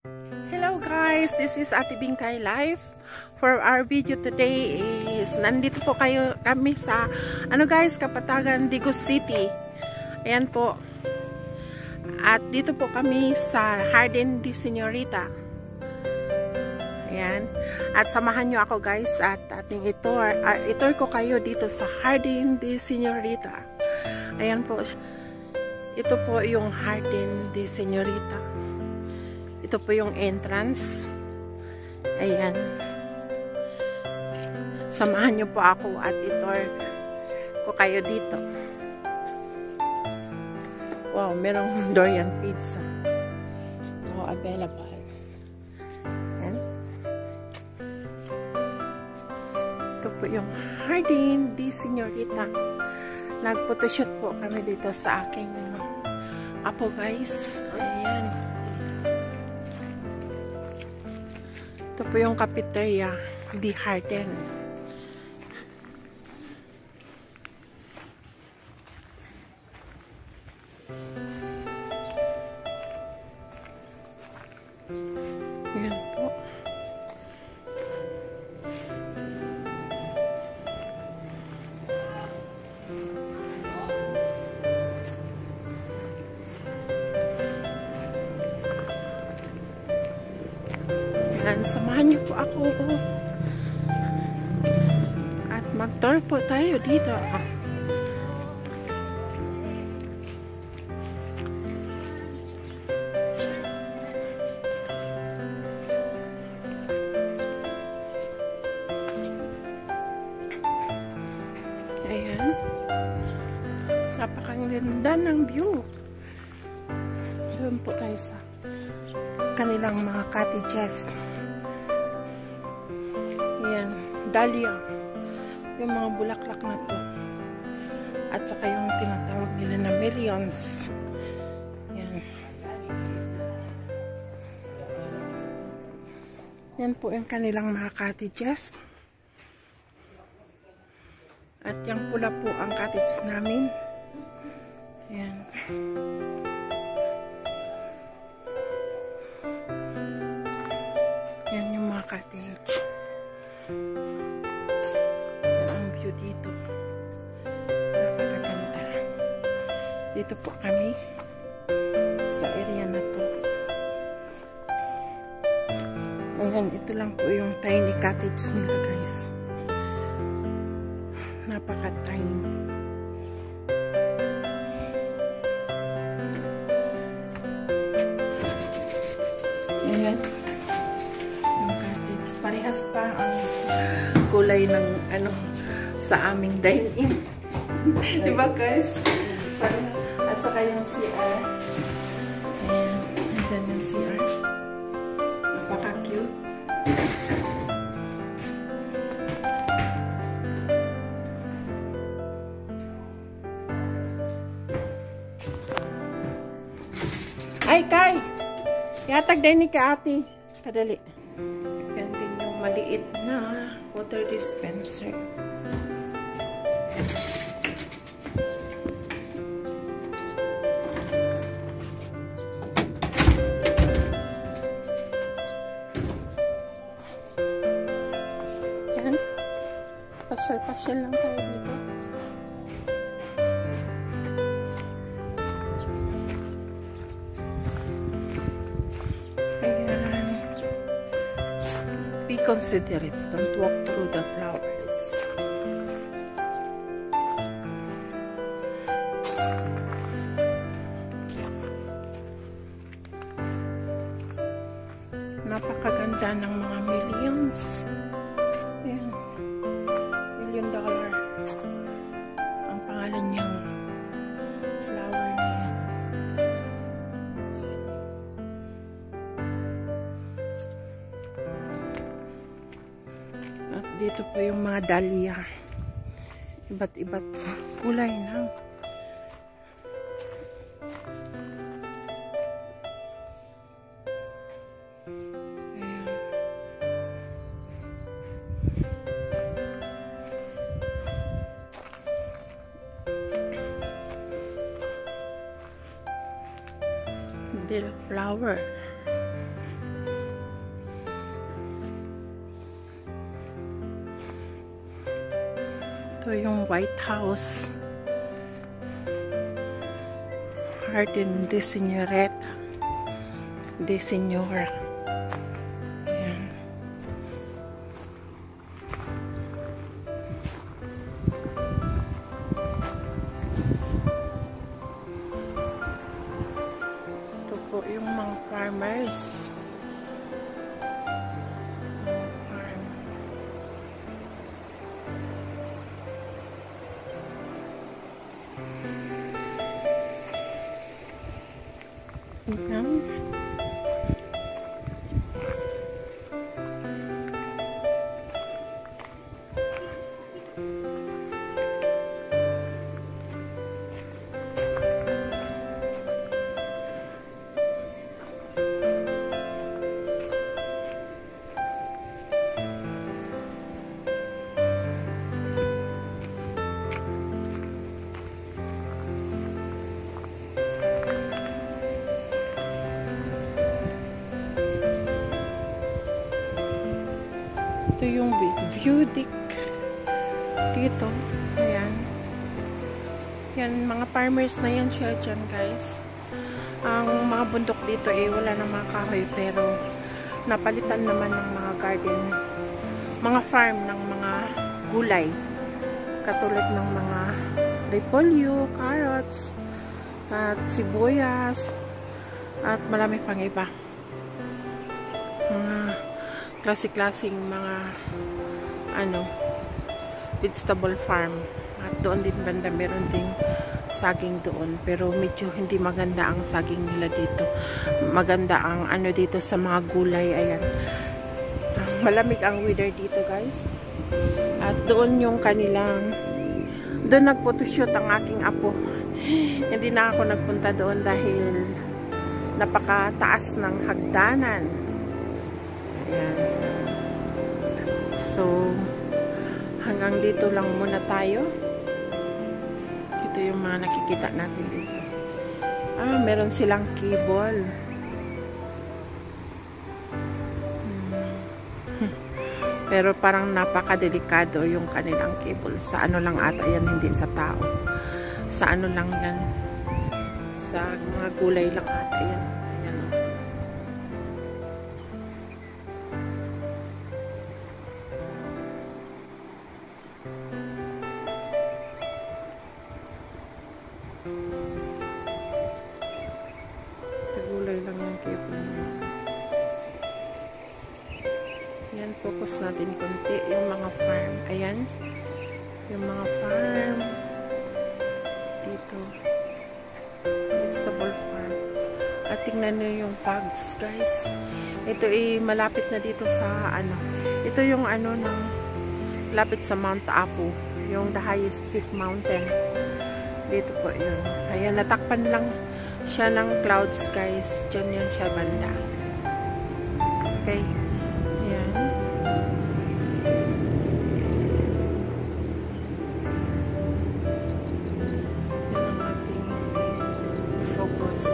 Hello guys, this is Ate Bingkay Life. For our video today is nandito po kami sa guys, Kapatagan, Digos City. Ayan po. At dito po kami sa Jardín de Señorita. Ayan. At samahan nyo ako guys at ating itour ko kayo dito sa Jardín de Señorita. Ayan po. Ito po yung Jardín de Señorita. Ito po yung entrance. Ayan. Samahan nyo po ako at itour ko kayo dito. Wow, merong Dorian pizza. Oh, available. Ayan. Ito po yung Jardín de Señorita. Nag-photoshoot po kami dito sa aking apo guys. Ayan. Ito po yung Cafeteria de Jardín. Yan po. Yan, samahan niyo po ako. At mag-tour po tayo dito. Ayan. Napakaganda ng view. Doon po tayo sa kanilang mga cottages. Ayan. Dahlia. Yung mga bulaklak na to. At saka yung tinatawag nila na millions. Ayan. Yan po yung kanilang mga cottages. At yung pula po ang cottage namin. Ayan. Yan yung mga cottage. Yan ang view dito. Napakaganda. Dito po kami sa area na to. Ayan, ito lang po yung tiny cottage nila guys. Napaka-tiny. Ayan. Yung cottage. Parehas pa ang kulay ng sa aming dine-in. Diba guys? At saka yung CR. Ayan. Andyan yung CR. Napaka-cute. Ay, Kai! Yatag din ni ka ate. Kadali. Yan din yung maliit na water dispenser. Yan. Pasyal-pasyal lang tayo dito. Consider it. Don't walk through the flowers. Napakaganda ng mga millions. Ayan. $1 million. Ang pangalan niyang flower na yan. At dito po yung mga dahlia. Iba't-iba't kulay na. Ayan. Bell flower. yung White House. Jardín de Señorita. De Señora. Ayan. Ito po yung mga farmers. Ayan. Ito yung view deck dito. Ayan. Yan, mga farmers na yan siya dyan, guys. Ang mga bundok dito wala na mga kahoy, pero napalitan naman ng mga garden, mga farm ng mga gulay. Katulad ng mga repolyo, carrots, at sibuyas, at marami pang iba. Mga klase-klaseng mga vegetable farm. At doon din banda meron ding saging doon, pero medyo hindi maganda ang saging nila dito. Maganda ang dito sa mga gulay. Ayan, malamig ang weather dito, guys. At doon yung kanilang, doon nag-photoshoot ang aking apo. Hindi na ako nagpunta doon dahil napakataas ng hagdanan. Ayan. So, hanggang dito lang muna tayo. Ito yung mga nakikita natin dito. Meron silang cable. Pero parang napakadelikado yung kanilang cable. Sa ano lang ata yan, hindi sa tao. Sa ano lang yan. Sa mga gulay lang ata yan. Ayan. Sa gulay lang yung cable niya. Yan, focus natin konti yung mga farm. Ayan. Yung mga farm. Dito. Vegetable farm. At tingnan nyo yung fogs, guys. Ito malapit na dito sa ito yung ng lapit sa Mount Apu. Yung the highest peak mountain. Dito po yun. Ayan, natakpan lang siya ng clouds, guys. Diyan yan siya banda. Okay. Ayan. Yan ang ating focus.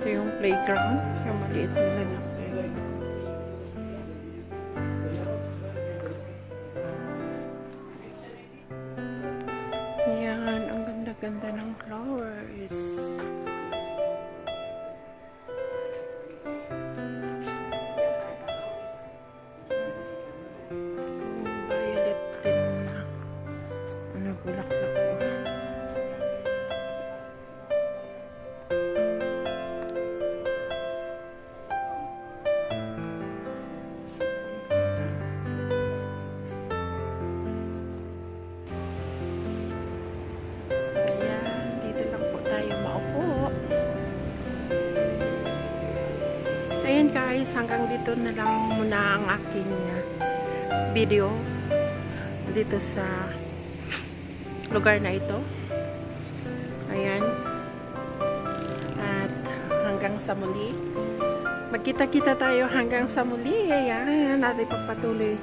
Ito yung playground, yung maliit nila na. Yan, ang ganda-ganda ng flowers. ayan guys, hanggang dito na lang muna ang aking video dito sa lugar na ito. Ayan. At hanggang sa muli. Magkita-kita tayo hanggang sa muli. Ayan. Natin pagpatuloy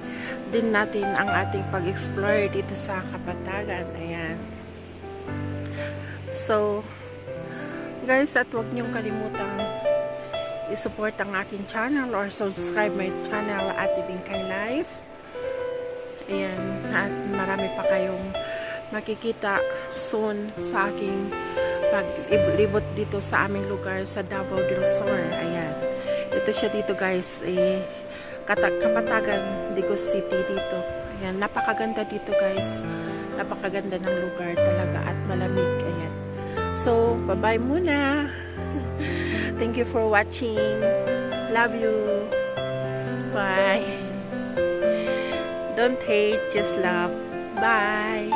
din natin ang ating pag-explore dito sa Kapatagan. Ayan. So, guys, at huwag niyong kalimutang i-support ang aking channel or subscribe my channel, Ate Bingkay Life. Ayan. At marami pa kayong makikita soon sa aking paglibot dito sa aming lugar sa Davao del Sur. Ayan. Ito siya dito guys. Kapatagan, Digos City dito. Ayan. Napakaganda dito guys. Napakaganda ng lugar talaga at malamig. Ayan. So, bye-bye muna. Thank you for watching. Love you. Bye. Don't hate, just love. Bye.